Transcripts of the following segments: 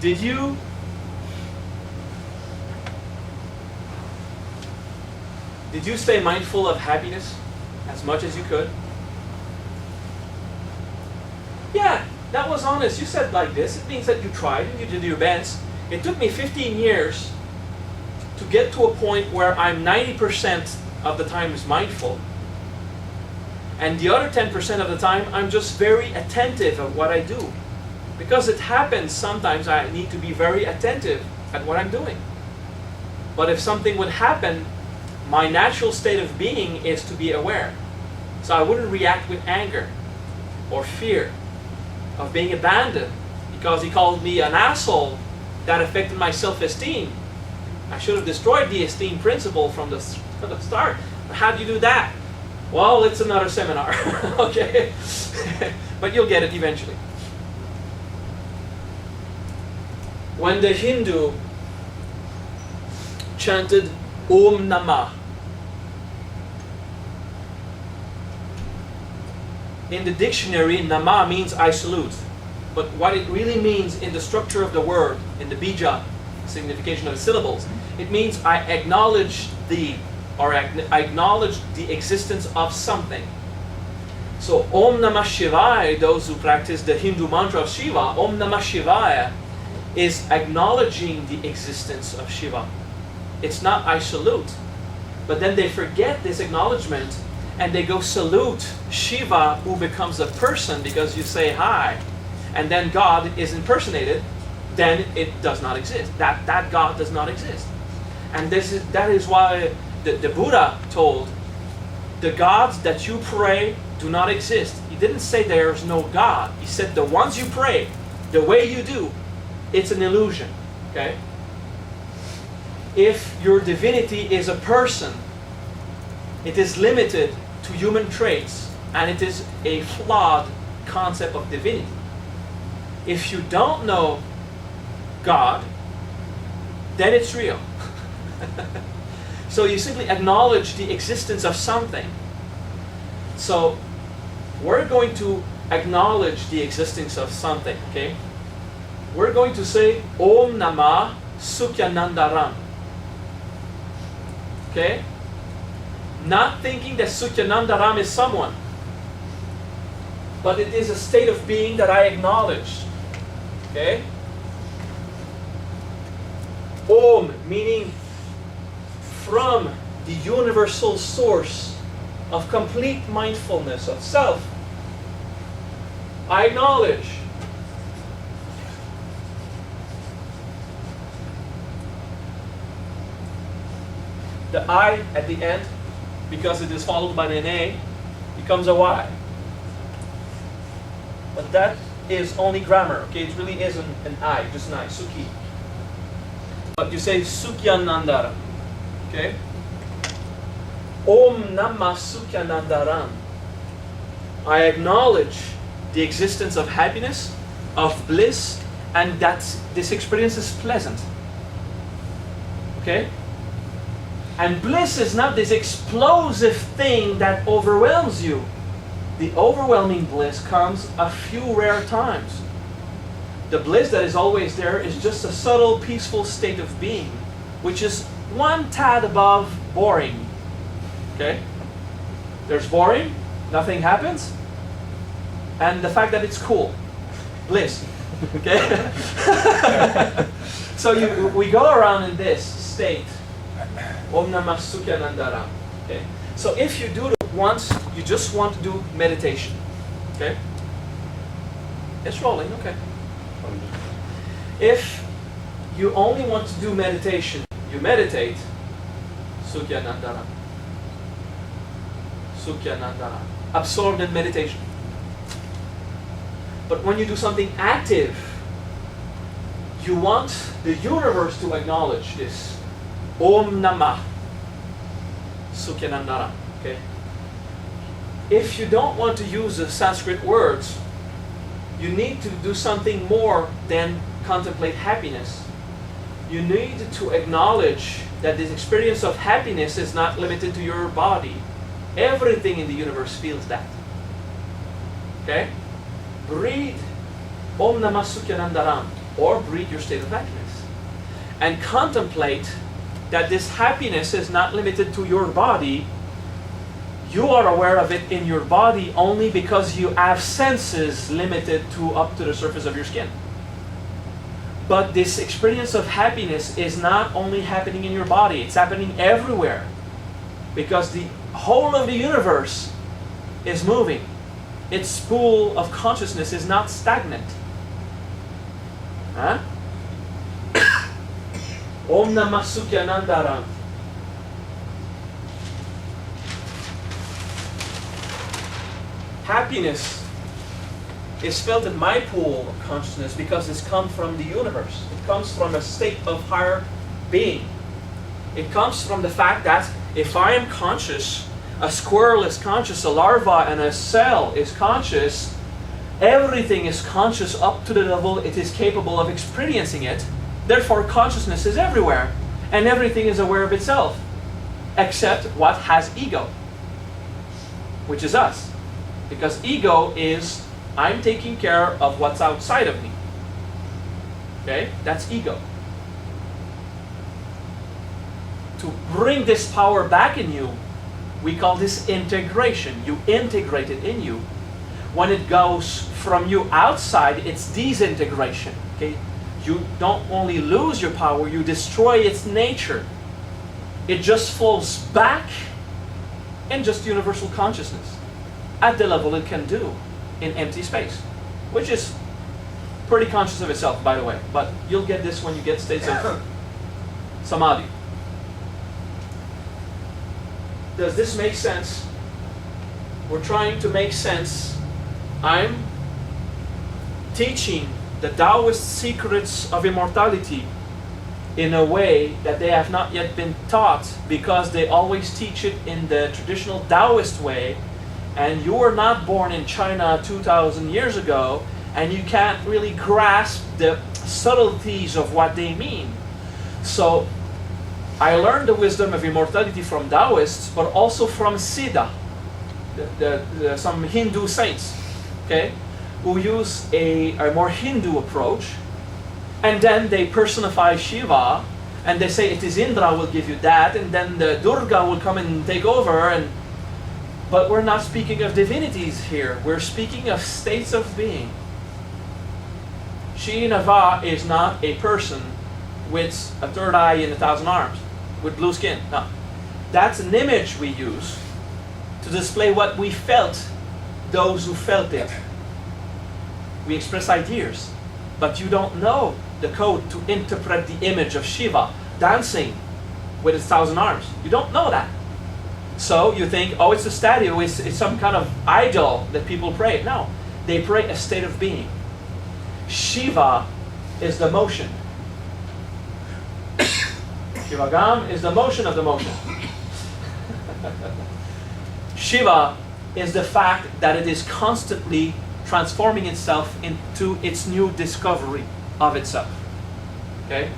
Did you stay mindful of happiness as much as you could? Yeah, that was honest. You said like this. It means that you tried and you did your best. It took me 15 years to get to a point where I'm 90% of the time is mindful. And the other 10% of the time, I'm just very attentive of what I do. Because it happens sometimes I need to be very attentive at what I'm doing. But if something would happen, my natural state of being is to be aware. So I wouldn't react with anger or fear of being abandoned because he called me an asshole. That affected my self-esteem. I should have destroyed the esteem principle from the start. How do you do that? Well, it's another seminar. Okay? But you'll get it eventually. When the Hindu chanted Om Namah, in the dictionary, Nama means I salute. But what it really means in the structure of the word, in the bija, signification of the syllables, it means I acknowledge the, or I acknowledge the existence of something. So Om Namah Shivaya, those who practice the Hindu mantra of Shiva, Om Namah Shivaya is acknowledging the existence of Shiva. It's not I salute. But then they forget this acknowledgement and they go salute Shiva, who becomes a person because you say hi. And then God is impersonated, then it does not exist. That God does not exist. And that is why the Buddha told, the gods that you pray do not exist. He didn't say there's no God. He said the ones you pray, the way you do, it's an illusion. Okay? If your divinity is a person, it is limited to human traits, and it is a flawed concept of divinity. If you don't know God, then it's real. So you simply acknowledge the existence of something. So we're going to acknowledge the existence of something, okay? We're going to say Om Namah Sukyanandaram. Okay? Not thinking that Sukyanandaram is someone, but it is a state of being that I acknowledge. Okay? Om meaning from the universal source of complete mindfulness of self. I acknowledge. The I at the end, because it is followed by an A, becomes a Y. But that is only grammar, okay? It really isn't an I, just an I, Suki. But you say Sukyanandara, okay? Om Namah Sukyanandaram. I acknowledge the existence of happiness, of bliss, and that this experience is pleasant. Okay? And bliss is not this explosive thing that overwhelms you. The overwhelming bliss comes a few rare times. The bliss that is always there is just a subtle, peaceful state of being, which is one tad above boring. Okay? There's boring, nothing happens, and the fact that it's cool. Bliss. Okay? So we go around in this state. Om Namah Sukyanandaram. Okay? So if you do it once, you just want to do meditation. Okay? It's rolling, okay. If you only want to do meditation, you meditate, Sukyanandaram. Sukyanandaram. Absorbed in meditation. But when you do something active, you want the universe to acknowledge this. Om Namah Sukyanandaram. Okay? If you don't want to use the Sanskrit words, you need to do something more than contemplate happiness. You need to acknowledge that this experience of happiness is not limited to your body. Everything in the universe feels that. Okay? Breathe Om Namah Sukyanandaram. or breed your state of happiness. And contemplate that this happiness is not limited to your body. You are aware of it in your body only because you have senses limited to up to the surface of your skin. But this experience of happiness is not only happening in your body, it's happening everywhere. Because the whole of the universe is moving. Its pool of consciousness is not stagnant. Huh? Om Namah Sukyanandaram. Happiness is felt in my pool of consciousness because it's come from the universe. It comes from a state of higher being. It comes from the fact that if I am conscious, a squirrel is conscious, a larva and a cell is conscious, everything is conscious up to the level it is capable of experiencing it. Therefore, consciousness is everywhere, and everything is aware of itself, except what has ego, which is us. Because ego is, I'm taking care of what's outside of me. Okay? That's ego. To bring this power back in you, we call this integration. You integrate it in you. When it goes from you outside, it's disintegration. Okay? You don't only lose your power, you destroy its nature. It just falls back in just universal consciousness at the level it can do in empty space, which is pretty conscious of itself, by the way. But you'll get this when you get states of samadhi. Does this make sense? We're trying to make sense. I'm teaching the Taoist secrets of immortality in a way that they have not yet been taught, because they always teach it in the traditional Taoist way, and you were not born in China 2,000 years ago, and you can't really grasp the subtleties of what they mean. So I learned the wisdom of immortality from Taoists, but also from Siddha, some Hindu saints, okay, who use a more Hindu approach, and then they personify Shiva, and they say it is Indra will give you that, and then the Durga will come and take over, but we're not speaking of divinities here, we're speaking of states of being. Srinava is not a person with a third eye and 1,000 arms, with blue skin, no. That's an image we use to display what we felt, those who felt it. We express ideas, but you don't know the code to interpret the image of Shiva dancing with 1,000 arms. You don't know that. So you think, oh, it's a statue, it's some kind of idol that people pray. No, they pray a state of being. Shiva is the motion. Shivagam is the motion of the motion. Shiva is the fact that it is constantly transforming itself into its new discovery of itself. Okay?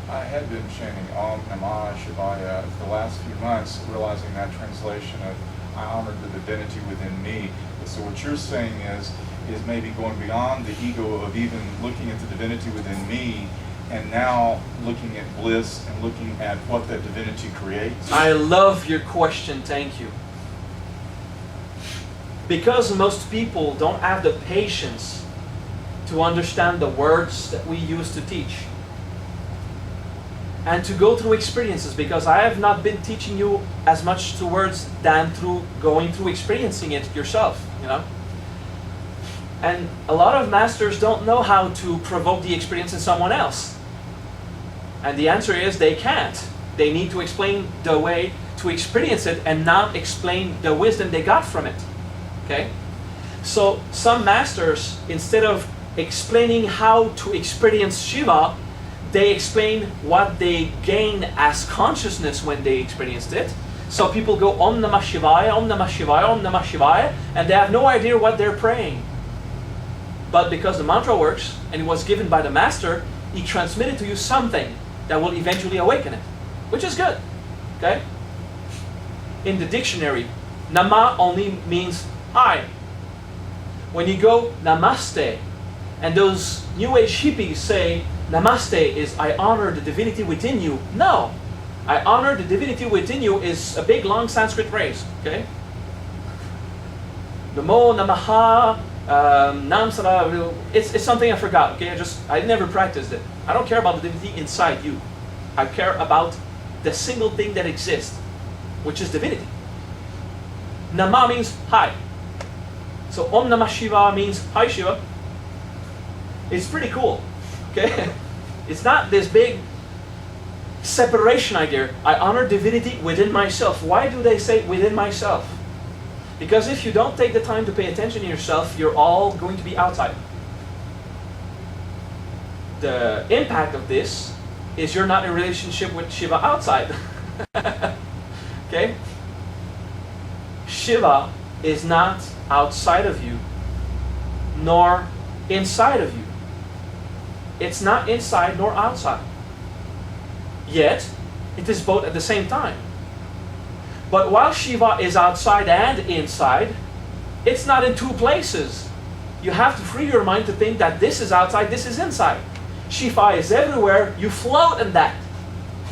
I had been chanting Om Namah Shivaya for the last few months, realizing that translation of I honored the divinity within me. So what you're saying is maybe going beyond the ego of even looking at the divinity within me, and now looking at bliss and looking at what that divinity creates. I love your question, thank you. Because most people don't have the patience to understand the words that we use to teach, and to go through experiences, because I have not been teaching you as much through words than through going through experiencing it yourself, you know. And a lot of masters don't know how to provoke the experience in someone else. And the answer is they can't. They need to explain the way to experience it and not explain the wisdom they got from it. Okay? So some masters, instead of explaining how to experience Shiva, they explain what they gain as consciousness when they experienced it. So people go Om Namah Shivaya, Om Namah Shivaya, Om Namah Shivaya, and they have no idea what they're praying. But because the mantra works, and it was given by the master, he transmitted to you something that will eventually awaken it, which is good. Okay? In the dictionary, Nama only means I. When you go Namaste, And those New Age hippies say, Namaste is I honor the divinity within you. No, I honor the divinity within you is a big long Sanskrit phrase, okay? Namo, Namaha, Nam Sara, it's something I forgot, okay? I never practiced it. I don't care about the divinity inside you. I care about the single thing that exists, which is divinity. Nama means hi. So Om Namah Shiva means hi Shiva. It's pretty cool, okay? It's not this big separation idea. I honor divinity within myself. Why do they say within myself? Because if you don't take the time to pay attention to yourself, you're all going to be outside. The impact of this is you're not in a relationship with Shiva outside. Okay? Shiva is not outside of you, nor inside of you. It's not inside nor outside. Yet, it is both at the same time. But while Shiva is outside and inside, it's not in two places. You have to free your mind to think that this is outside, this is inside. Shiva is everywhere, you float in that.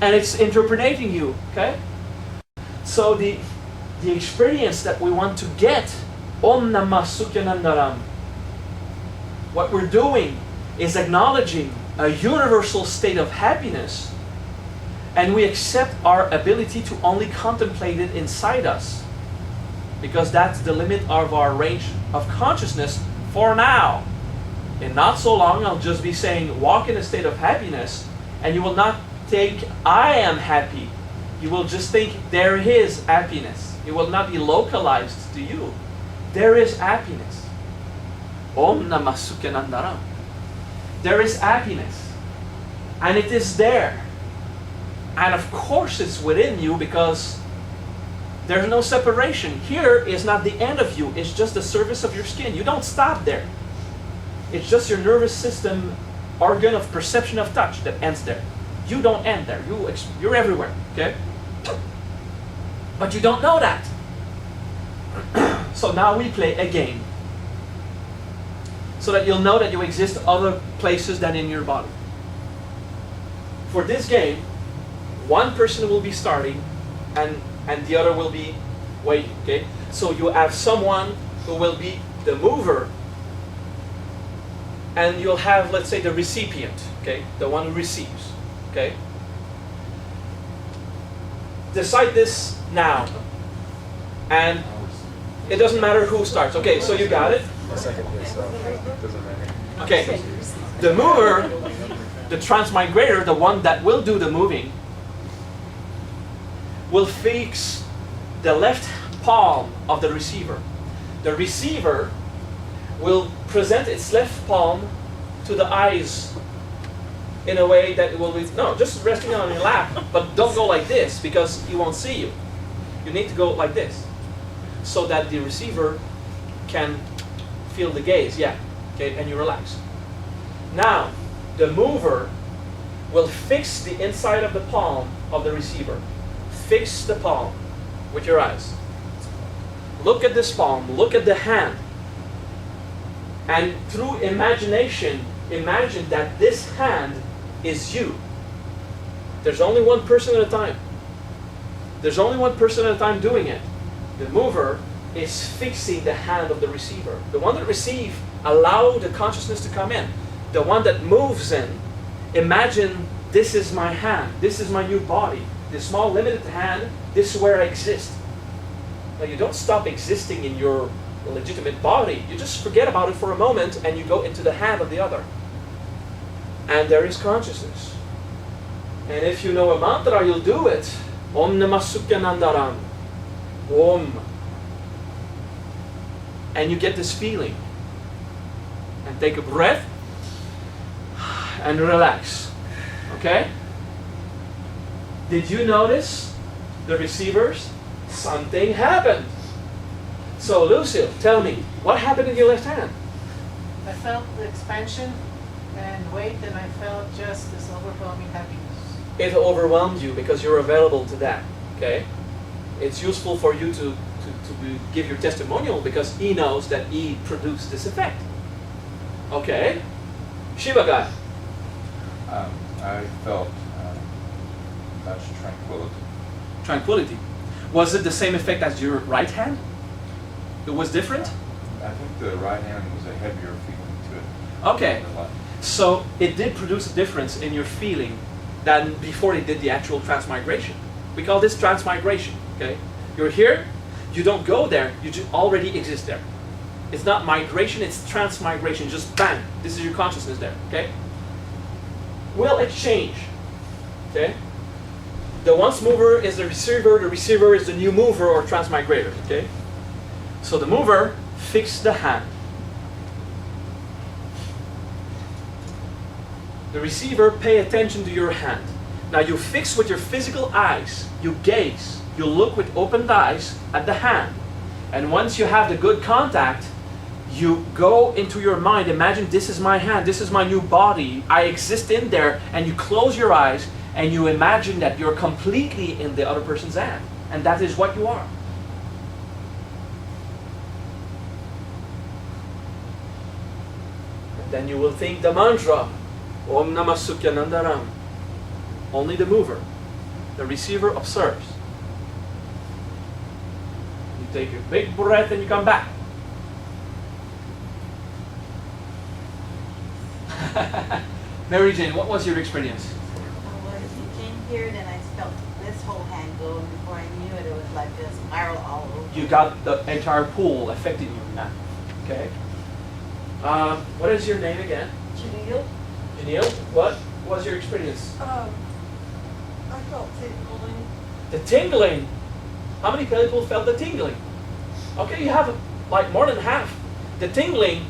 And it's interpreting you, okay? So the experience that we want to get, Om Namah Sukyanandaram, what we're doing is acknowledging a universal state of happiness, and we accept our ability to only contemplate it inside us, because that's the limit of our range of consciousness for now. In not so long, I'll just be saying, walk in a state of happiness, and you will not think, I am happy. You will just think, there is happiness. It will not be localized to you. There is happiness. Om Namah Sukyanandaram. There is happiness. And it is there. And of course it's within you, because there's no separation. Here is not the end of you. It's just the surface of your skin. You don't stop there. It's just your nervous system organ of perception of touch that ends there. You don't end there. You're everywhere. Okay? But you don't know that. So now we play a game, so that you'll know that you exist other places than in your body. For this game, one person will be starting and the other will be waiting, okay? So you have someone who will be the mover, and you'll have, let's say, the recipient, okay? The one who receives, okay? Decide this now. And it doesn't matter who starts. Okay, so you got it? Second place, so it doesn't matter. Okay. The mover, the transmigrator, the one that will do the moving, will fix the left palm of the receiver. The receiver will present its left palm to the eyes in a way that it will be, no, just resting on your lap, but don't go like this, because he won't see you. You need to go like this, so that the receiver can feel the gaze, yeah, okay, and you relax. Now, the mover will fix the inside of the palm of the receiver. Fix the palm with your eyes. Look at this palm, look at the hand. And through imagination, imagine that this hand is you. There's only one person at a time. There's only one person at a time doing it. The mover is fixing the hand of the receiver. The one that receives, allow the consciousness to come in. The one that moves in, imagine this is my hand, this is my new body, this small limited hand, this is where I exist. Now you don't stop existing in your legitimate body, you just forget about it for a moment and you go into the hand of the other. And there is consciousness. And if you know a mantra, you'll do it. Om Namah Sukyanandaram. Om. And you get this feeling. And take a breath and relax. Okay? Did you notice the receivers? Something happened. So Lucille, tell me, what happened in your left hand? I felt the expansion and weight, and I felt just this overwhelming happiness. It overwhelmed you because you're available to that. Okay? It's useful for you to give your testimonial because he knows that he produced this effect. Okay? Shiva guy. I felt much tranquility. Tranquility. Was it the same effect as your right hand? It was different? I think the right hand was a heavier feeling to it. Okay. than the left. So it did produce a difference in your feeling than before they did the actual transmigration. We call this transmigration, okay? You're here, you don't go there, you just already exist there. It's not migration, it's transmigration, just bang, this is your consciousness there, okay? We'll exchange, okay? The once mover is the receiver is the new mover or transmigrator, okay? So the mover fixed the hand. The receiver, pay attention to your hand. Now you fix with your physical eyes, you gaze, you look with opened eyes at the hand. And once you have the good contact, you go into your mind, imagine this is my hand, this is my new body, I exist in there, and you close your eyes and you imagine that you're completely in the other person's hand. And that is what you are. And then you will think the mantra, Om Namah Sukyanandaram. Only the mover. The receiver observes. You take a big breath and you come back. Mary Jane, what was your experience? Well, he came here, then I felt this whole hand go, and before I knew it, it was like a spiral all over. You got the entire pool affecting you now. Okay. What is your name again? Janelle, Janelle, what was your experience? I felt tingling. The tingling. How many people felt the tingling? Okay, you have like more than half. The tingling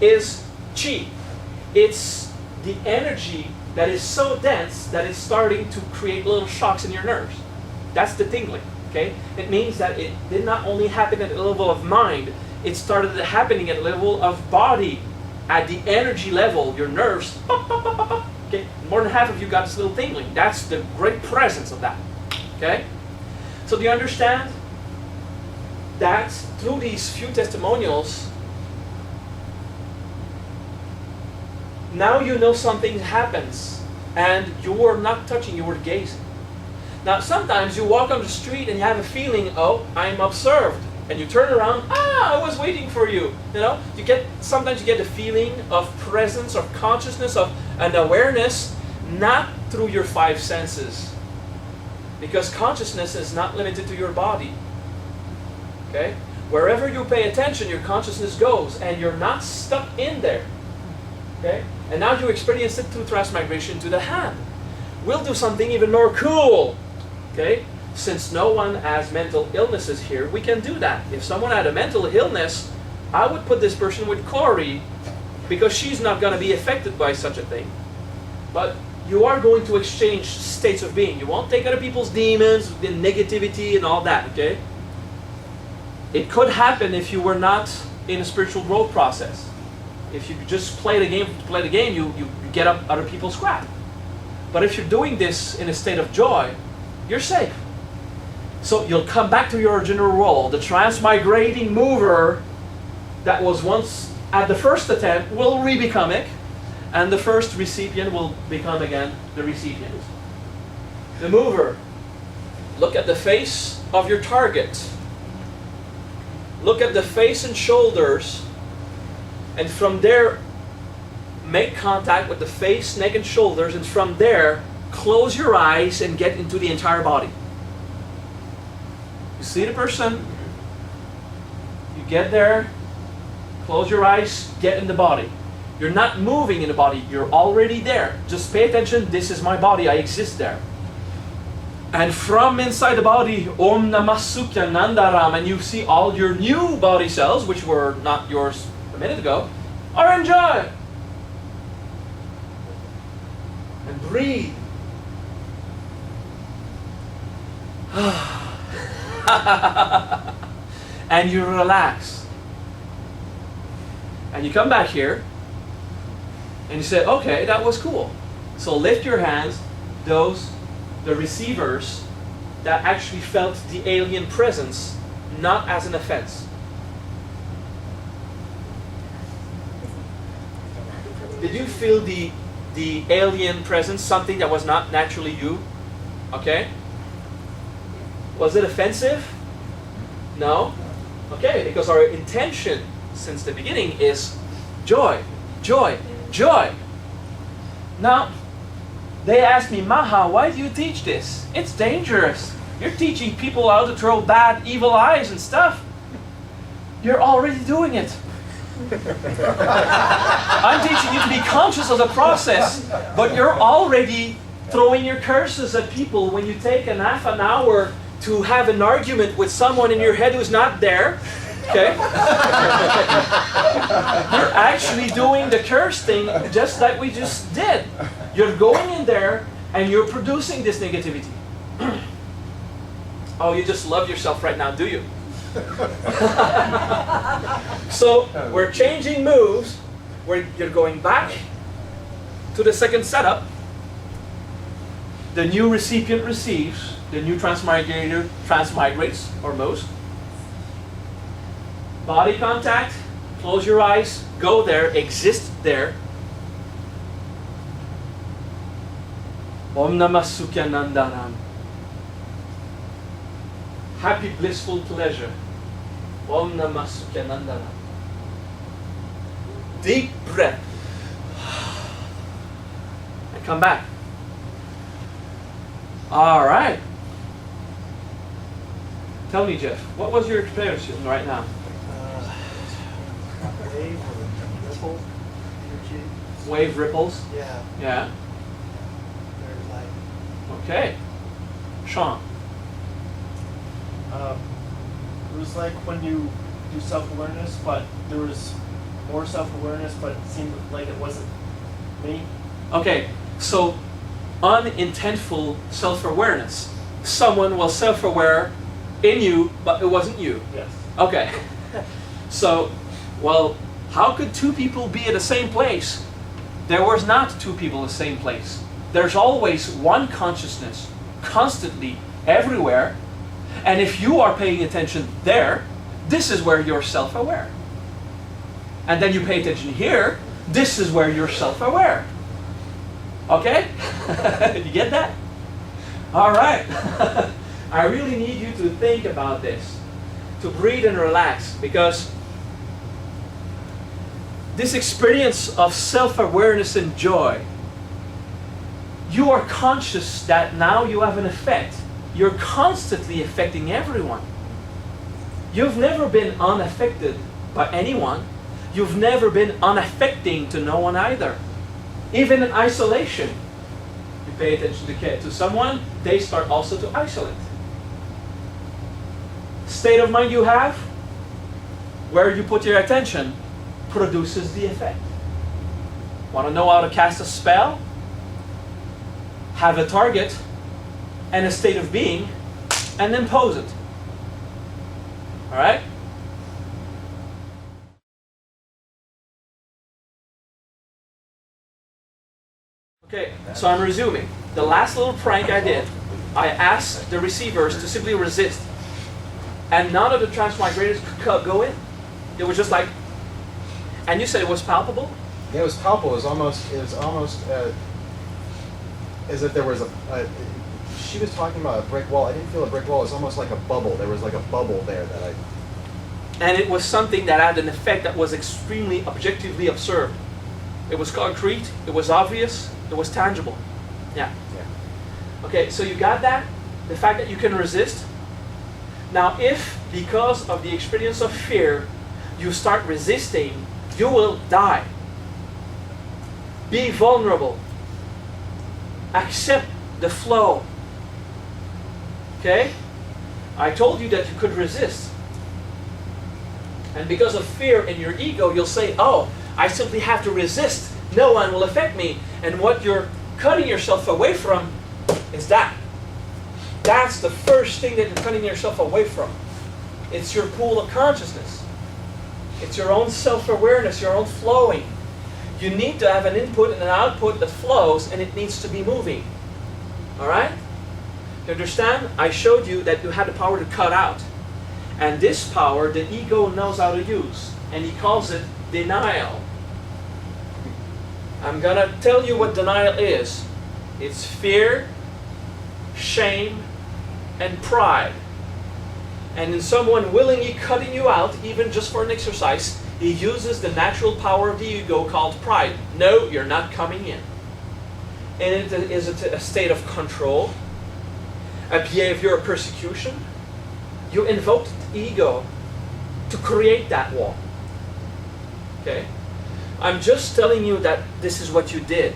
is chi. It's the energy that is so dense that it's starting to create little shocks in your nerves. That's the tingling, okay? It means that it did not only happen at the level of mind, it started happening at the level of body, at the energy level, your nerves, pop, pop, pop, pop, pop. Okay? More than half of you got this little tingling. That's the great presence of that, okay? So do you understand that through these few testimonials, now you know something happens and you were not touching, you were gazing. Now sometimes you walk on the street and you have a feeling, oh, I'm observed. And you turn around, I was waiting for you. You know, sometimes you get the feeling of presence, of consciousness, of an awareness, not through your five senses. Because consciousness is not limited to your body. Okay? Wherever you pay attention, your consciousness goes, and you're not stuck in there. Okay? And now you experience it through transmigration to the hand. We'll do something even more cool. Okay? Since no one has mental illnesses here, we can do that. If someone had a mental illness, I would put this person with Corey because she's not going to be affected by such a thing. But you are going to exchange states of being. You won't take other people's demons, the negativity and all that, okay? It could happen if you were not in a spiritual growth process. If you just play the game, you get up other people's crap. But if you're doing this in a state of joy, you're safe. So you'll come back to your original role. The transmigrating mover that was once at the first attempt will re-become it, and the first recipient will become again the recipient. The mover. Look at the face of your target. Look at the face and shoulders, and from there make contact with the face, neck, and shoulders, and from there close your eyes and get into the entire body. You see the person, you get there, close your eyes, get in the body. You're not moving in the body, you're already there. Just pay attention, this is my body, I exist there. And from inside the body, Om Namah Sukyanandaram, and you see all your new body cells, which were not yours a minute ago, are enjoy. And breathe. And you relax. And you come back here and you say, okay, that was cool. So lift your hands, the receivers that actually felt the alien presence, not as an offense. Did you feel the alien presence, something that was not naturally you? Okay. Was it offensive? No? Okay, because our intention since the beginning is joy, joy, joy. Now, they asked me, Maha, why do you teach this? It's dangerous. You're teaching people how to throw bad, evil eyes and stuff. You're already doing it. I'm teaching you to be conscious of the process, but you're already throwing your curses at people when you take a half an hour to have an argument with someone in your head who's not there. Okay? You're actually doing the curse thing just like we just did. You're going in there and you're producing this negativity. Oh, you just love yourself right now, do you? So we're changing moves where you're going back to the second setup. The new recipient receives, the new transmigrator transmigrates, or most. Body contact, close your eyes, go there, exist there. Om Namah Sukyanandanam. Happy, blissful pleasure. Om Namah Sukyanandanam. Deep breath. And come back. All right. Tell me, Jeff, what was your experience right now? Wave or ripple energy. Wave ripples? Yeah, Yeah. there's like, Okay. Sean? It was like when you do self-awareness, but there was more self-awareness, but it seemed like it wasn't me. Okay, so unintentful self-awareness. Someone was self-aware in you, but it wasn't you. Yes. Okay. So, well, how could two people be at the same place? There was not two people in the same place. There's always one consciousness, constantly, everywhere. And if you are paying attention there, this is where you're self-aware. And then you pay attention here, this is where you're self-aware. Okay? You get that? All right. I really need you to think about this, to breathe and relax, because this experience of self-awareness and joy, you are conscious that now you have an effect. You're constantly affecting everyone. You've never been unaffected by anyone. You've never been unaffecting to no one either. Even in isolation, you pay attention to someone, they start also to isolate. State of mind you have, where you put your attention, produces the effect. Want to know how to cast a spell? Have a target and a state of being, and then pose it. All right? Okay, so I'm resuming. The last little prank I did, I asked the receivers to simply resist. And none of the transmigrators could go in. It was just like, and you said it was palpable? Yeah, it was palpable. It was almost as if there was she was talking about a brick wall. I didn't feel a brick wall. It was almost like a bubble. There was like a bubble there that I... And it was something that had an effect that was extremely objectively observed. It was concrete, it was obvious, it was tangible. Yeah. Okay, so you got that? The fact that you can resist? Now if, because of the experience of fear, you start resisting, you will die. Be vulnerable. Accept the flow. Okay? I told you that you could resist. And because of fear in your ego, you'll say, oh, I simply have to resist. No one will affect me. And what you're cutting yourself away from is that. That's the first thing that you're cutting yourself away from. It's your pool of consciousness. It's your own self-awareness, your own flowing. You need to have an input and an output that flows, and it needs to be moving. All right? You understand? I showed you that you had the power to cut out. And this power, the ego knows how to use. And he calls it denial. I'm gonna tell you what denial is. It's fear, shame, and pride. And in someone willingly cutting you out, even just for an exercise, he uses the natural power of the ego called pride. No, you're not coming in. And it is a state of control, a behavior of persecution. You invoked the ego to create that wall. Okay? I'm just telling you that this is what you did,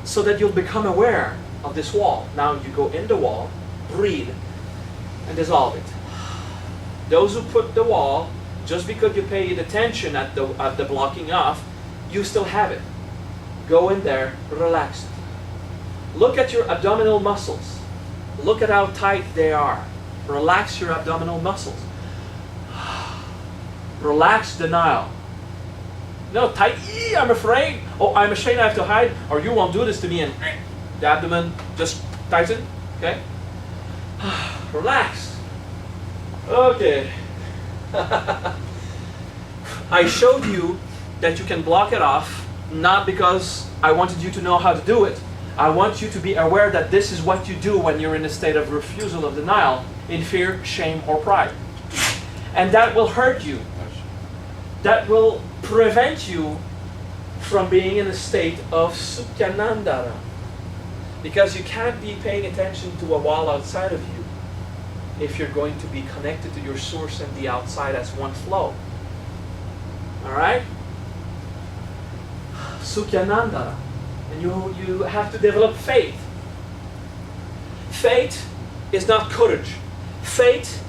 so that you'll become aware of this wall. Now you go in the wall, breathe, and dissolve it. Those who put the wall, just because you paid attention at the blocking off, you still have it. Go in there, relax it. Look at your abdominal muscles. Look at how tight they are. Relax your abdominal muscles. Relax denial. No, tight, I'm afraid. Oh, I'm ashamed I have to hide, or you won't do this to me, and the abdomen just tighten, okay? Relax. Okay. I showed you that you can block it off, not because I wanted you to know how to do it. I want you to be aware that this is what you do when you're in a state of refusal of denial, in fear, shame, or pride. And that will hurt you. That will prevent you from being in a state of Sukyanandara. Because you can't be paying attention to a wall outside of you if you're going to be connected to your source and the outside as one flow. Alright? Sukyanandara. And you have to develop faith. Faith is not courage. Faith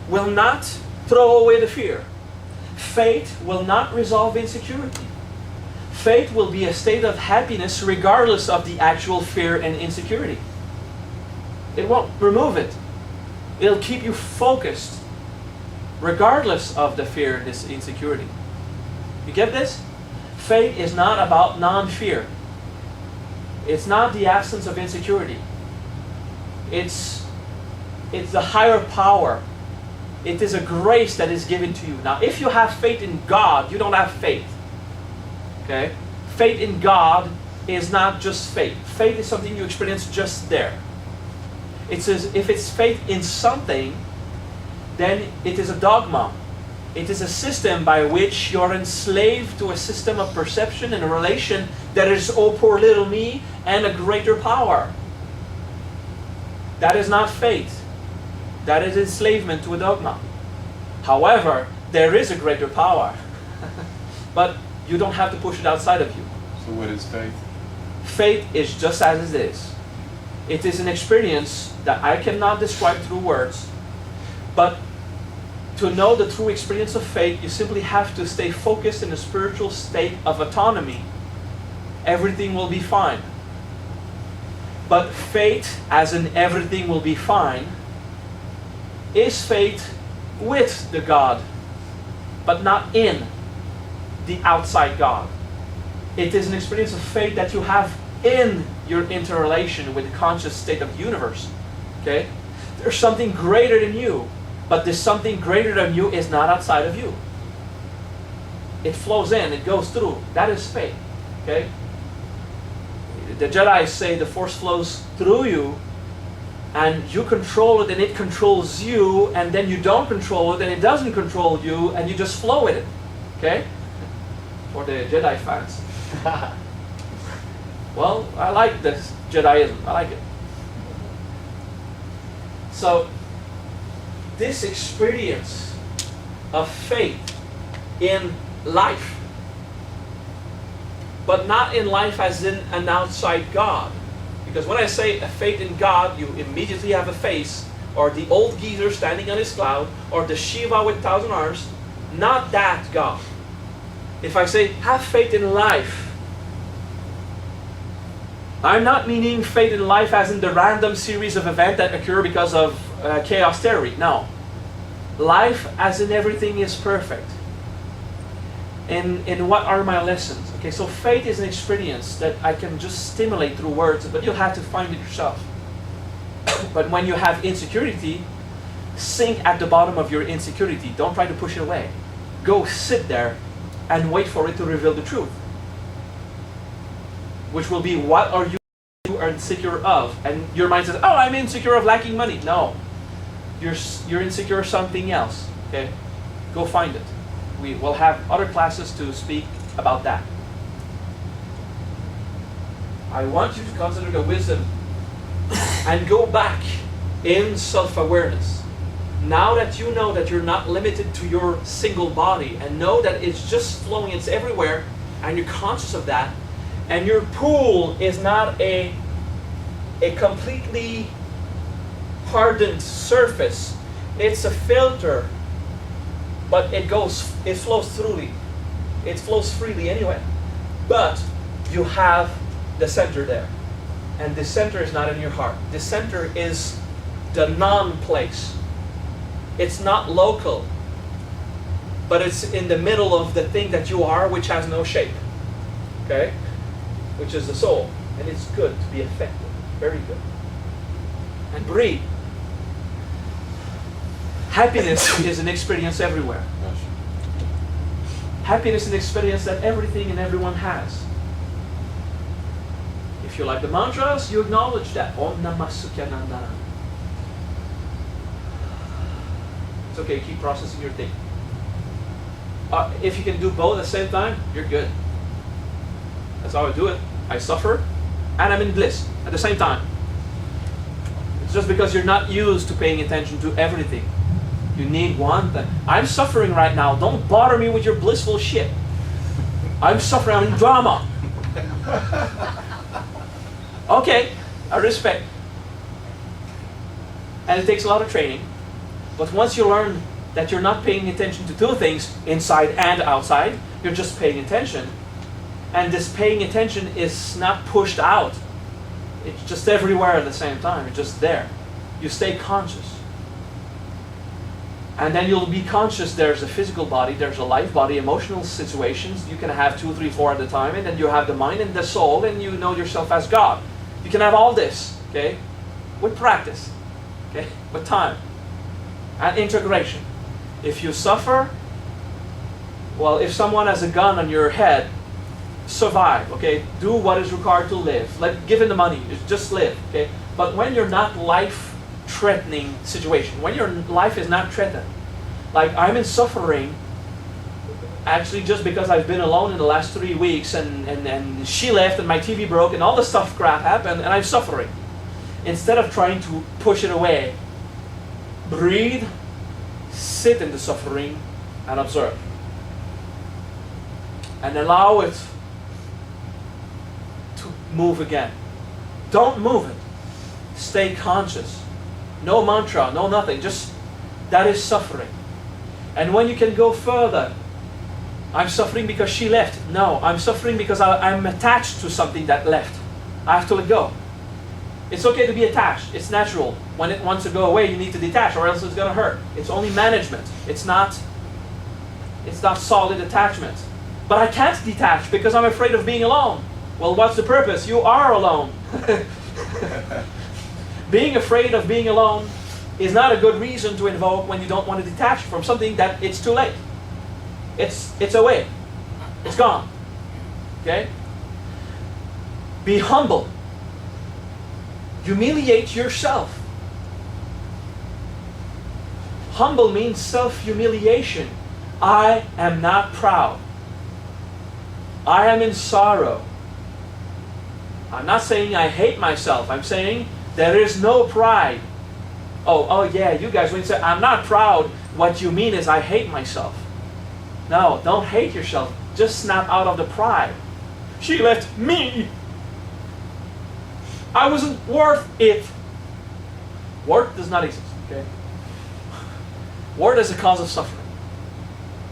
will not throw away the fear. Faith will not resolve insecurity. Faith will be a state of happiness regardless of the actual fear and insecurity. It won't remove it. It'll keep you focused regardless of the fear and this insecurity. You get this? Faith is not about non-fear. It's not the absence of insecurity. It's the higher power. It is a grace that is given to you. Now, if you have faith in God, you don't have faith. Okay? Faith in God is not just faith. Faith is something you experience just there. It says if it's faith in something, then it is a dogma. It is a system by which you're enslaved to a system of perception and a relation that is, oh, poor little me, and a greater power. That is not faith. That is enslavement to a dogma. However, there is a greater power. But you don't have to push it outside of you. So what is faith? Faith is just as it is. It is an experience that I cannot describe through words. But to know the true experience of faith, you simply have to stay focused in a spiritual state of autonomy. Everything will be fine. But faith, as in everything will be fine, is faith with the God, but not in the outside God. It is an experience of faith that you have in your interrelation with the conscious state of the universe. Okay? There's something greater than you, but this something greater than you is not outside of you. It flows in, it goes through. That is faith. Okay? The Jedi say the Force flows through you, and you control it and it controls you, and then you don't control it and it doesn't control you, and you just flow with it. Okay? For the Jedi fans. Well, I like this Jediism. I like it. So, this experience of faith in life, but not in life as in an outside God. Because when I say a faith in God, you immediately have a face, or the old geezer standing on his cloud, or the Shiva with 1,000 arms. Not that God. If I say, have faith in life, I'm not meaning faith in life as in the random series of events that occur because of chaos theory. No. Life as in everything is perfect. And what are my lessons? Okay, so faith is an experience that I can just stimulate through words, but you'll have to find it yourself. But when you have insecurity, sink at the bottom of your insecurity. Don't try to push it away. Go sit there and wait for it to reveal the truth. which will be what are you insecure of? And your mind says, oh, I'm insecure of lacking money. No, you're insecure of something else. Okay, go find it. We will have other classes to speak about that. I want you to consider the wisdom and go back in self-awareness. Now that you know that you're not limited to your single body and know that it's just flowing, it's everywhere, and you're conscious of that, and your pool is not a completely hardened surface, it's a filter, but it flows freely. It flows freely anyway. But you have the center there. And the center is not in your heart. The center is the non-place. It's not local, but it's in the middle of the thing that you are, which has no shape. Okay? Which is the soul. And it's good to be effective. Very good. And breathe. Happiness is an experience everywhere. Happiness is an experience that everything and everyone has. If you like the mantras, you acknowledge that. Om Namah Sukyanandana. It's okay, keep processing your thing. If you can do both at the same time, you're good. That's how I do it. I suffer and I'm in bliss at the same time. It's just because you're not used to paying attention to everything. You need one thing. I'm suffering right now. Don't bother me with your blissful shit. I'm suffering. I'm in drama. Okay, I respect. And it takes a lot of training. But once you learn that you're not paying attention to two things, inside and outside, you're just paying attention. And this paying attention is not pushed out. It's just everywhere at the same time. It's just there. You stay conscious. And then you'll be conscious there's a physical body, there's a life body, emotional situations. You can have 2, 3, 4 at a time, and then you have the mind and the soul, and you know yourself as God. You can have all this, okay, with practice, okay, with time and integration. If you suffer, well, if someone has a gun on your head, survive, okay, do what is required to live. Like, give him the money, just live, okay. But when you're not life-threatening situation, when your life is not threatened, like I'm in suffering, actually just because I've been alone in the last 3 weeks and she left and my TV broke and all the stuff crap happened and I'm suffering. Instead of trying to push it away, breathe, sit in the suffering and observe. And allow it to move again. Don't move it. Stay conscious. No mantra, no nothing. Just, that is suffering. And when you can go further, I'm suffering because she left. No, I'm suffering because I'm attached to something that left. I have to let go. It's okay to be attached. It's natural. When it wants to go away, you need to detach or else it's going to hurt. It's only management. It's not solid attachment. But I can't detach because I'm afraid of being alone. Well, what's the purpose? You are alone. Being afraid of being alone is not a good reason to invoke when you don't want to detach from something that it's too late. It's away. It's gone. Okay? Be humble. Humiliate yourself. Humble means self-humiliation. I am not proud. I am in sorrow. I'm not saying I hate myself. I'm saying there is no pride. Oh yeah, you guys, when you say, I'm not proud, what you mean is I hate myself. No, don't hate yourself. Just snap out of the pride. She left me. I wasn't worth it. Worth does not exist, okay? Worth is a cause of suffering.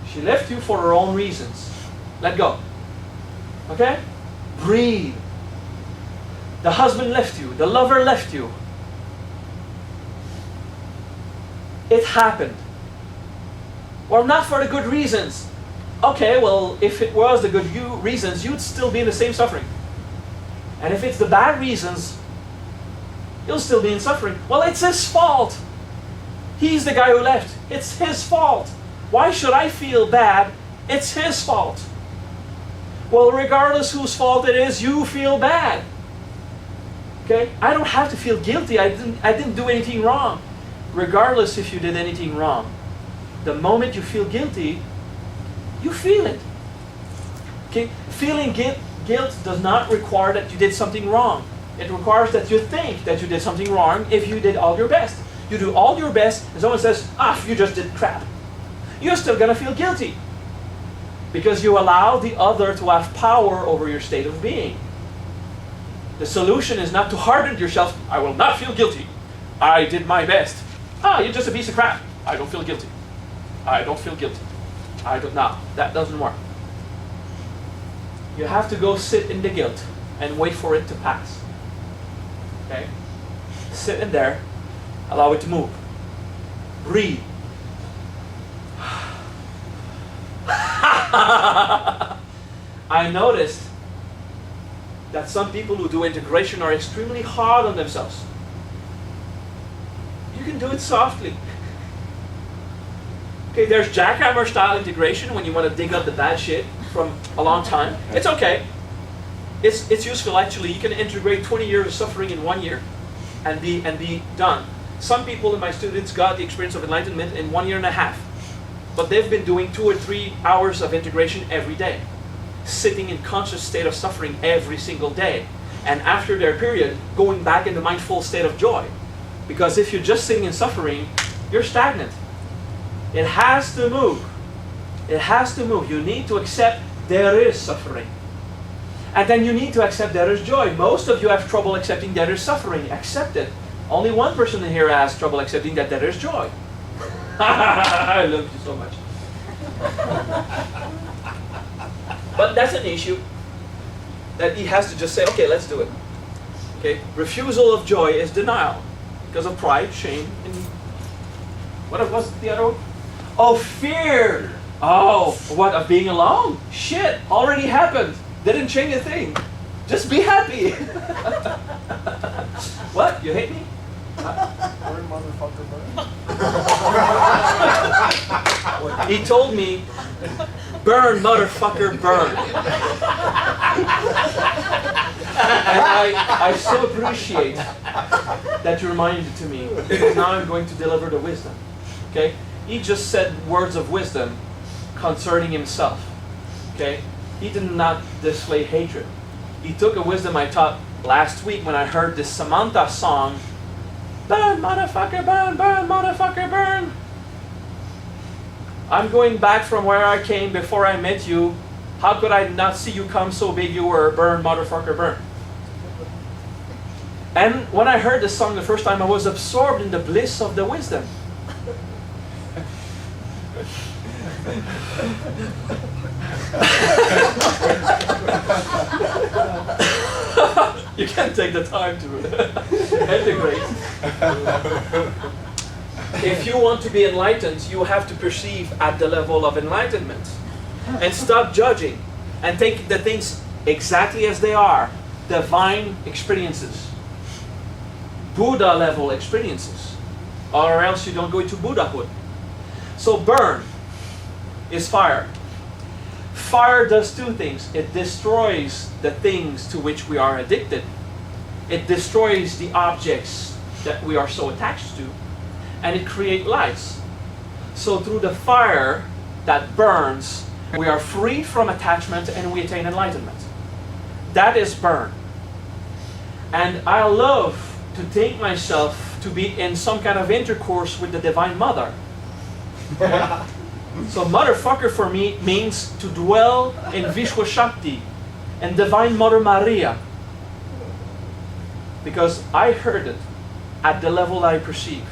She left you for her own reasons. Let go. Okay? Breathe. The husband left you. The lover left you. It happened. Well, not for the good reasons. Okay, well, if it was the good reasons, you'd still be in the same suffering. And if it's the bad reasons, you'll still be in suffering. Well, it's his fault. He's the guy who left. It's his fault. Why should I feel bad? It's his fault. Well, regardless whose fault it is, you feel bad. Okay? I don't have to feel guilty. I didn't do anything wrong. Regardless if you did anything wrong, the moment you feel guilty, you feel it. Okay? Feeling guilt does not require that you did something wrong. It requires that you think that you did something wrong if you did all your best. You do all your best, and someone says, you just did crap. You're still gonna feel guilty. Because you allow the other to have power over your state of being. The solution is not to harden yourself. I will not feel guilty. I did my best. You're just a piece of crap. I don't feel guilty. I don't feel guilty. No, that doesn't work. You have to go sit in the guilt and wait for it to pass. Okay? Sit in there. Allow it to move. Breathe. I noticed that some people who do integration are extremely hard on themselves. You can do it softly. Okay, there's jackhammer style integration when you want to dig up the bad shit from a long time. It's okay. It's useful actually. You can integrate 20 years of suffering in 1 year and be done. Some people in my students got the experience of enlightenment in 1.5 years. But they've been doing 2 or 3 hours of integration every day, sitting in conscious state of suffering every single day. And after their period, going back in the mindful state of joy. Because if you're just sitting in suffering, you're stagnant. It has to move. It has to move. You need to accept there is suffering. And then you need to accept there is joy. Most of you have trouble accepting there is suffering. Accept it. Only one person in here has trouble accepting that there is joy. I love you so much. But that's an issue that he has to just say, okay, let's do it. Okay? Refusal of joy is denial because of pride, shame, and what was the other one? Oh, fear. Oh, what, of being alone? Shit, already happened. Didn't change a thing. Just be happy. What? You hate me? Burn, motherfucker, burn. He told me, burn, motherfucker, burn. And I so appreciate that you reminded it to me, because now I'm going to deliver the wisdom. Okay? He just said words of wisdom concerning himself. Okay? He did not display hatred. He took a wisdom I taught last week when I heard this Samantha song, burn, motherfucker, burn, burn, motherfucker, burn. I'm going back from where I came before I met you. How could I not see you come so big you were? Burn, motherfucker, burn. And when I heard this song the first time, I was absorbed in the bliss of the wisdom. You can't take the time to integrate. If you want to be enlightened, you have to perceive at the level of enlightenment and stop judging and take the things exactly as they are, divine experiences, Buddha level experiences, or else you don't go into Buddhahood. So burn is fire. Fire does two things. It destroys the things to which we are addicted. It destroys the objects that we are so attached to. And it creates lights. So through the fire that burns, we are freed from attachment and we attain enlightenment. That is burn. And I love to take myself to be in some kind of intercourse with the Divine Mother. So motherfucker for me means to dwell in Vishwa Shakti and Divine Mother Maria. Because I heard it at the level I perceive.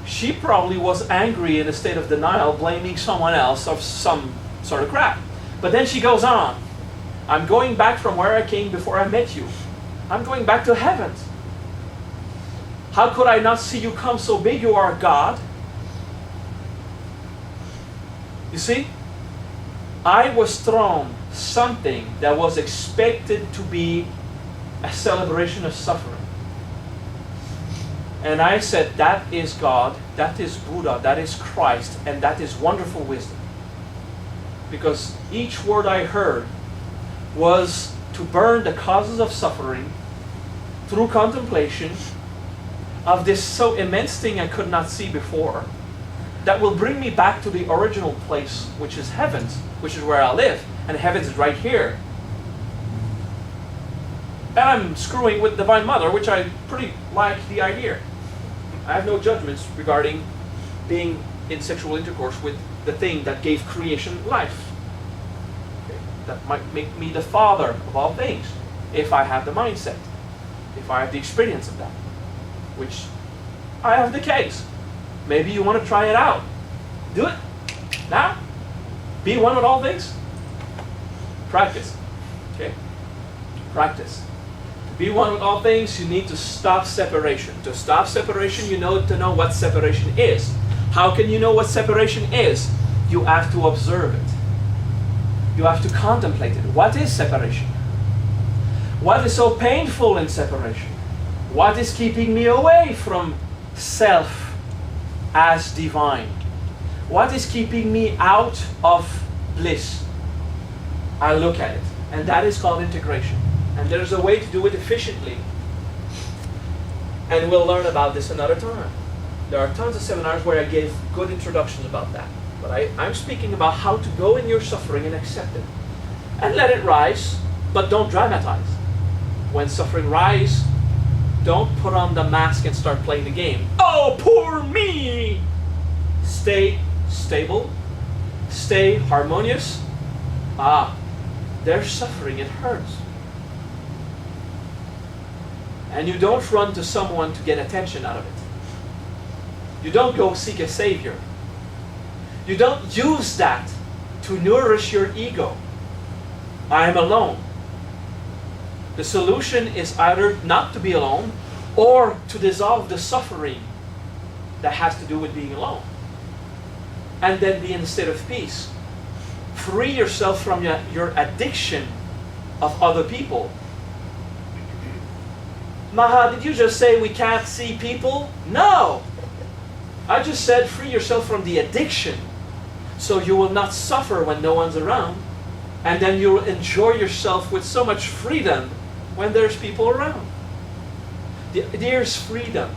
She probably was angry in a state of denial, blaming someone else of some sort of crap. But then she goes on. I'm going back from where I came before I met you. I'm going back to heaven. How could I not see you come so big? You are God. You see? I was thrown something that was expected to be a celebration of suffering. And I said, that is God, that is Buddha, that is Christ, and that is wonderful wisdom. Because each word I heard was to burn the causes of suffering through contemplation of this so immense thing I could not see before, that will bring me back to the original place, which is heavens, which is where I live, and heavens is right here. And I'm screwing with Divine Mother, which I pretty like the idea. I have no judgments regarding being in sexual intercourse with the thing that gave creation life. Okay? That might make me the father of all things, if I have the mindset, if I have the experience of that, which I have the case. Maybe you want to try it out. Do it now. Be one with all things. Practice. Okay? Practice. To be one with all things, you need to stop separation. To stop separation, you know to know what separation is. How can you know what separation is? You have to observe it. You have to contemplate it. What is separation? What is so painful in separation? What is keeping me away from self as divine? What is keeping me out of bliss? I look at it, and that is called integration. And there's a way to do it efficiently, and we'll learn about this another time. There are tons of seminars where I gave good introductions about that, but I'm speaking about how to go in your suffering and accept it, and let it rise, but don't dramatize. When suffering rise, don't put on the mask and start playing the game. Oh, poor me! Stay stable. Stay harmonious. They're suffering. It hurts. And you don't run to someone to get attention out of it. You don't go seek a savior. You don't use that to nourish your ego. I am alone. The solution is either not to be alone or to dissolve the suffering that has to do with being alone. And then be in a state of peace. Free yourself from your addiction of other people. Maha, did you just say we can't see people? No! I just said free yourself from the addiction so you will not suffer when no one's around, and then you'll enjoy yourself with so much freedom when there's people around. There's freedom.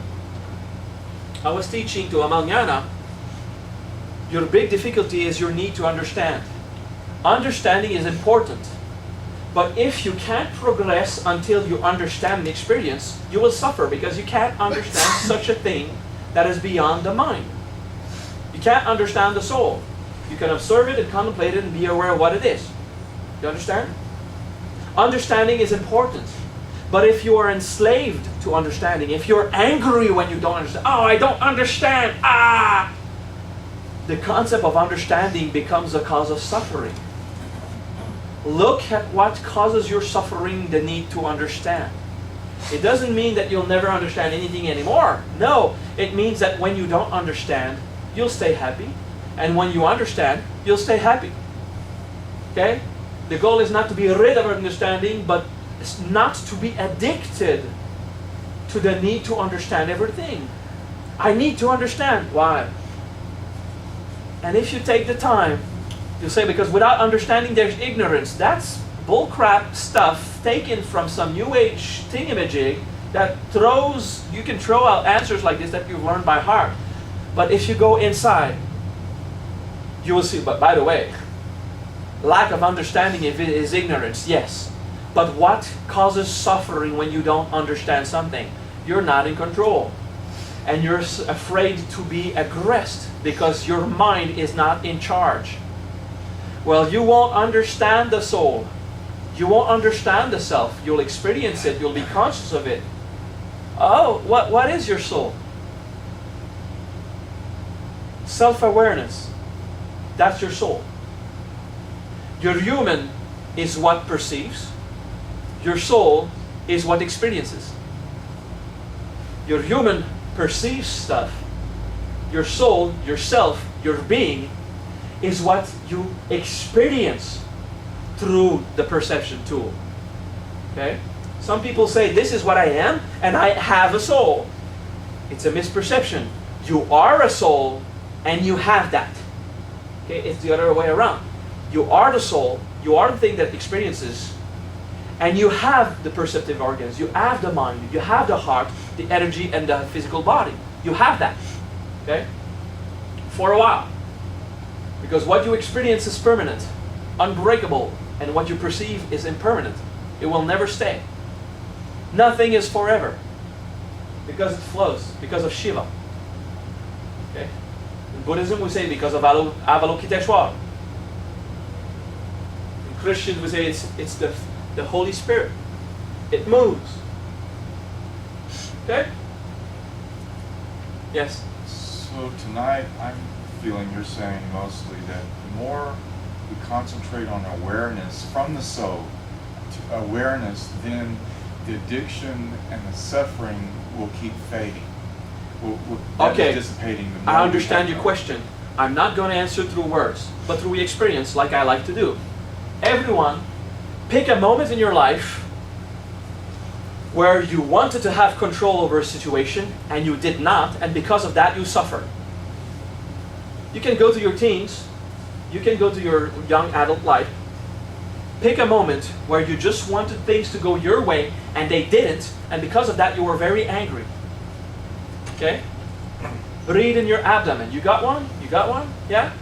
I was teaching to Amalnyana, your big difficulty is your need to understand. Understanding is important, but if you can't progress until you understand the experience, you will suffer because you can't understand such a thing that is beyond the mind. You can't understand the soul. You can observe it and contemplate it and be aware of what it is. You understand? Understanding is important. But if you are enslaved to understanding, if you're angry when you don't understand, oh, I don't understand, the concept of understanding becomes a cause of suffering. Look at what causes your suffering, the need to understand. It doesn't mean that you'll never understand anything anymore. No, it means that when you don't understand, you'll stay happy. And when you understand, you'll stay happy. Okay? The goal is not to be rid of understanding, but it's not to be addicted to the need to understand everything. I need to understand. Why? And if you take the time, you'll say, because without understanding there's ignorance. That's bullcrap stuff taken from some new age thingamajig that you can throw out answers like this that you've learned by heart. But if you go inside, you will see, but by the way, lack of understanding if it is ignorance, yes. But what causes suffering when you don't understand something? You're not in control. And you're afraid to be aggressed because your mind is not in charge. Well, you won't understand the soul. You won't understand the self. You'll experience it. You'll be conscious of it. Oh, what is your soul? Self-awareness. That's your soul. Your human is what perceives. Your soul is what experiences. Your human perceives stuff. Your soul, yourself, your being is what you experience through the perception tool. Okay? Some people say, this is what I am, and I have a soul. It's a misperception. You are a soul, and you have that. Okay? It's the other way around. You are the soul, you are the thing that experiences, And you have the perceptive organs, you have the mind, you have the heart, the energy, and the physical body. You have that, okay? For a while. Because what you experience is permanent, unbreakable, and what you perceive is impermanent. It will never stay. Nothing is forever. Because it flows, because of Shiva. Okay? In Buddhism we say because of Avalokiteshvara. In Christian we say it's the Holy Spirit. It moves. Okay? Yes? So tonight, I'm feeling you're saying mostly that the more we concentrate on awareness from the soul to awareness, then the addiction and the suffering will keep fading. That Okay. is dissipating. The more I we understand have your question. I'm not going to answer through words, but through experience, like I like to do. Everyone, pick a moment in your life where you wanted to have control over a situation and you did not, and because of that you suffered. You can go to your teens, you can go to your young adult life. Pick a moment where you just wanted things to go your way and they didn't, and because of that you were very angry. Okay? Breathe in your abdomen. You got one? You got one? Yeah?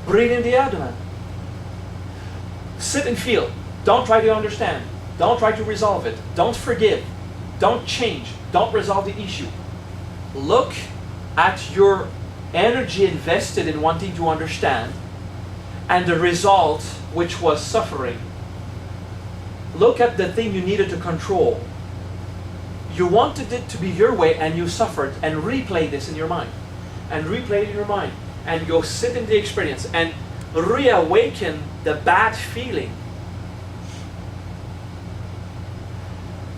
Breathe in the abdomen. Sit and feel. Don't try to understand. Don't try to resolve it. Don't forgive. Don't change. Don't resolve the issue. Look at your energy invested in wanting to understand and the result, which was suffering. Look at the thing you needed to control. You wanted it to be your way and you suffered, and replay this in your mind. And replay it in your mind. And go sit in the experience and reawaken the bad feeling.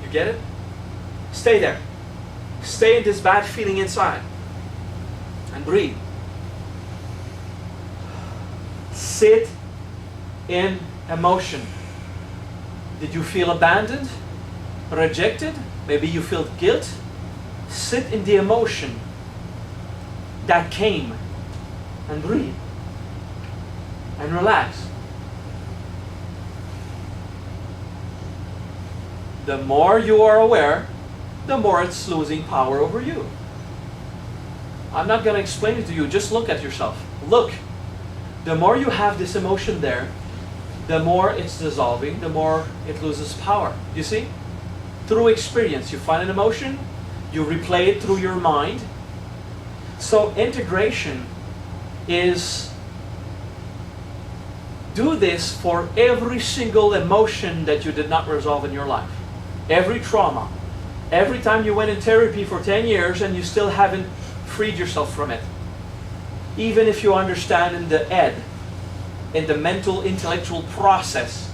You get it? Stay there. Stay in this bad feeling inside. And breathe. Sit in emotion. Did you feel abandoned? Rejected? Maybe you feel guilt? Sit in the emotion that came and breathe. And relax. The more you are aware, the more it's losing power over you. I'm not going to explain it to you, just look at yourself. Look. The more you have this emotion there, the more it's dissolving, the more it loses power. You see? Through experience, you find an emotion, you replay it through your mind. So integration is do this for every single emotion that you did not resolve in your life. Every trauma. Every time you went in therapy for 10 years and you still haven't freed yourself from it. Even if you understand in the in the mental intellectual process,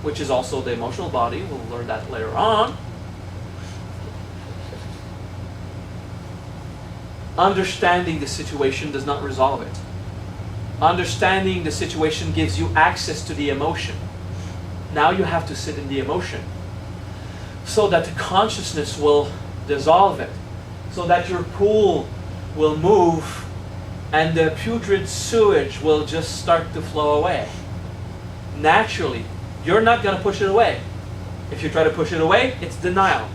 which is also the emotional body, we'll learn that later on. Understanding the situation does not resolve it. Understanding the situation gives you access to the emotion. Now you have to sit in the emotion so that the consciousness will dissolve it, so that your pool will move and the putrid sewage will just start to flow away. Naturally, you're not going to push it away. If you try to push it away, it's denial.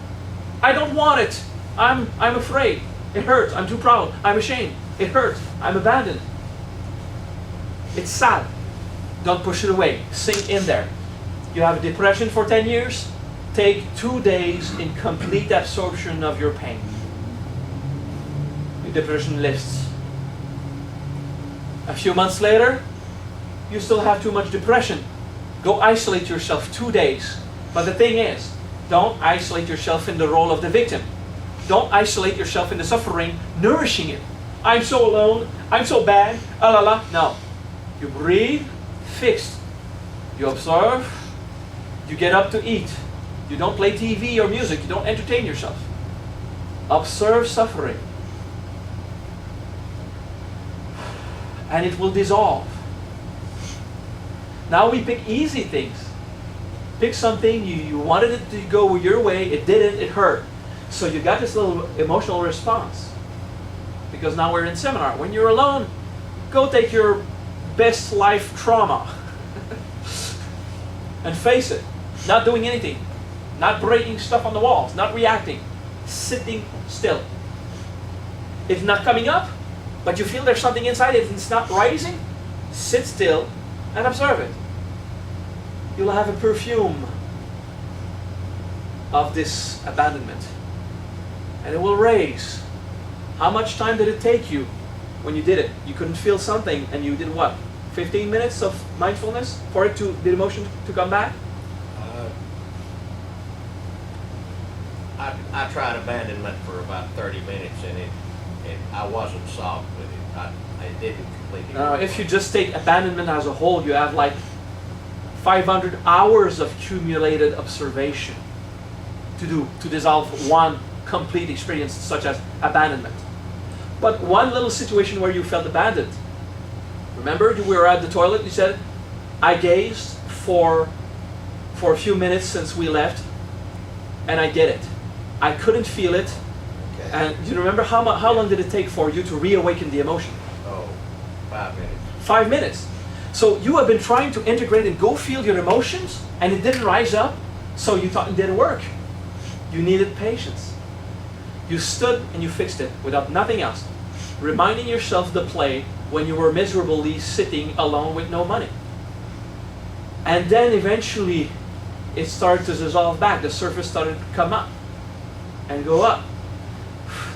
I don't want it. I'm afraid. It hurts. I'm too proud. I'm ashamed. It hurts. I'm abandoned. It's sad. Don't push it away. Sink in there. You have a depression for 10 years? Take 2 days in complete absorption of your pain. Your depression lifts. A few months later, you still have too much depression. Go isolate yourself 2 days. But the thing is, don't isolate yourself in the role of the victim. Don't isolate yourself in the suffering, nourishing it. I'm so alone, I'm so bad, ah la la. No. You breathe, fixed. You observe, you get up to eat. You don't play TV or music, you don't entertain yourself. Observe suffering. And it will dissolve. Now we pick easy things. Pick something, you wanted it to go your way, it didn't, it hurt. So you got this little emotional response. Because now we're in seminar. When you're alone, go take your best life trauma and face it. Not doing anything. not breaking stuff on the walls, not reacting, sitting still. It's not coming up, but you feel there's something inside it, it's not rising, sit still and observe it. You'll have a perfume of this abandonment, and it will raise. How much time did it take you when you did it? You couldn't feel something, and you did what? 15 minutes of mindfulness for it to, the emotion to come back? I tried abandonment for about 30 minutes, and I wasn't solved with it. I didn't completely. If you just take abandonment as a whole, you have like 500 hours of accumulated observation to dissolve one complete experience such as abandonment. But one little situation where you felt abandoned. Remember, you were at the toilet, you said, I gazed for a few minutes since we left, and I get it. I couldn't feel it. Okay. And do you remember how long did it take for you to reawaken the emotion? Oh, 5 minutes. 5 minutes. So you have been trying to integrate and go feel your emotions, and it didn't rise up, so you thought it didn't work. You needed patience. You stood and you fixed it without nothing else, reminding yourself the play when you were miserably sitting alone with no money. And then eventually it started to dissolve back. The surface started to come up and go up.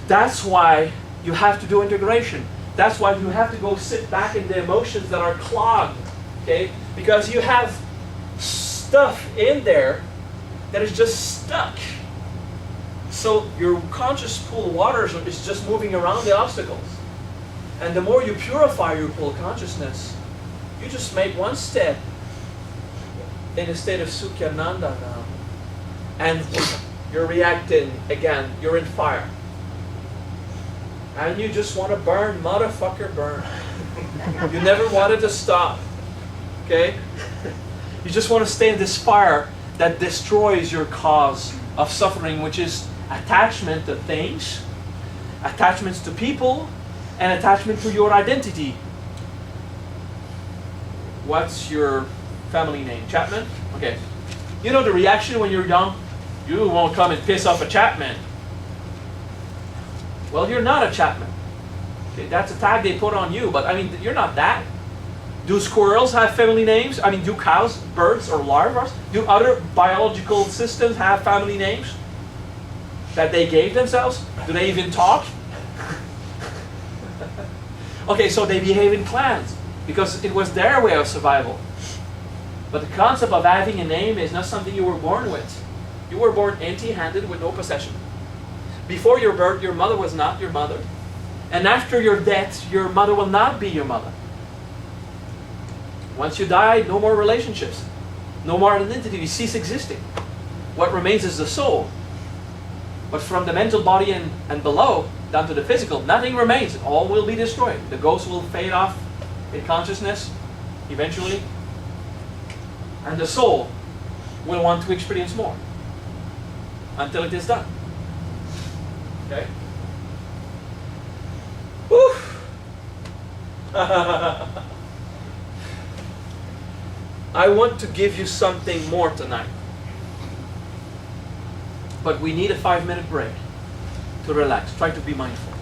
That's why you have to do integration. That's why you have to go sit back in the emotions that are clogged, okay? Because you have stuff in there that is just stuck. So your conscious pool of water is just moving around the obstacles. And the more you purify your pool of consciousness, you just make one step in a state of Sukyananda now. And you're reacting again. You're in fire. And you just want to burn, motherfucker, burn. You never wanted to stop. Okay? You just want to stay in this fire that destroys your cause of suffering, which is attachment to things, attachments to people, and attachment to your identity. What's your family name? Chapman? Okay. You know the reaction when you're young? You won't come and piss off a Chapman. Well, you're not a Chapman. Okay, that's a tag they put on you, but I mean, you're not that. Do squirrels have family names? I mean, do cows, birds, or larvae? Do other biological systems have family names that they gave themselves? Do they even talk? Okay, so they behave in clans because it was their way of survival. But the concept of having a name is not something you were born with. You were born empty-handed with no possession. Before your birth, your mother was not your mother. And after your death, your mother will not be your mother. Once you die, no more relationships. No more identity. You cease existing. What remains is the soul. But from the mental body and below, down to the physical, nothing remains. All will be destroyed. The ghost will fade off in consciousness eventually. And the soul will want to experience more until it is done. Okay? Whew. I want to give you something more tonight. But we need a 5-minute break to relax. Try to be mindful.